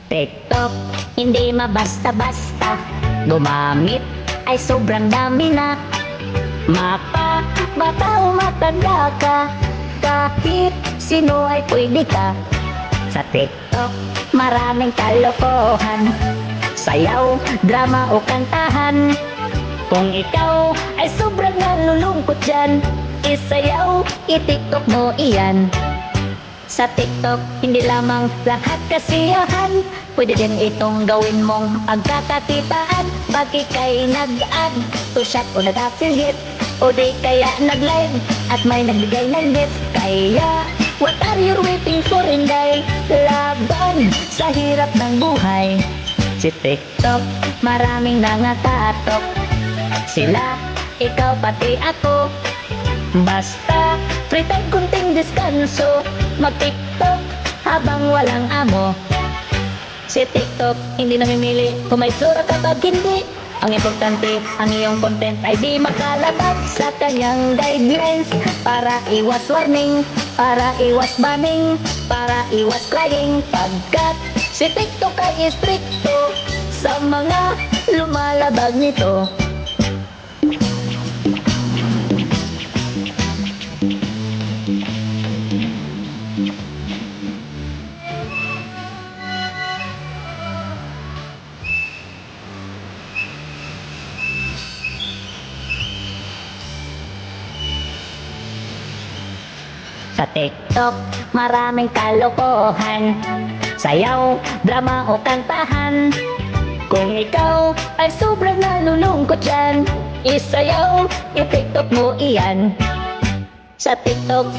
TikTok, hindi mabasta-basta. Gumamit ay sobrang dami na. Bata o matanda ka, kahit sino ay pwede ka. Sa TikTok, maraming kalokohan, sayaw, drama o kantahan. Kung ikaw ay sobrang nalulungkot dyan, isayaw, i-TikTok mo iyan. Sa TikTok, hindi lamang lahat kasiyahan, pwede din itong gawin mong pagkakakitaan. Pag ika'y nag-add to shop o nag-affiliate, o di kaya nag-live at may nagbigay ng gift. Kaya, what are you waiting for? Hindi laban sa hirap ng buhay. Si TikTok, maraming nangakatok, sila, ikaw pati ako. Basta, free time kunting deskanso, mag-TikTok habang walang amo. Si TikTok, hindi namimili kung may sura kapag hindi. Ang importante, ang iyong content ay di makalabag sa kanyang guidelines. Para iwas warning, para iwas banning, para iwas crying. Pagkat si TikTok ay stricto sa mga lumalabag nito. Sa TikTok, maraming kalokohan, sayaw, drama o kantahan. Kung ikaw ay sobrang nalulungkot dyan, isayaw, i-TikTok mo iyan. Sa TikTok,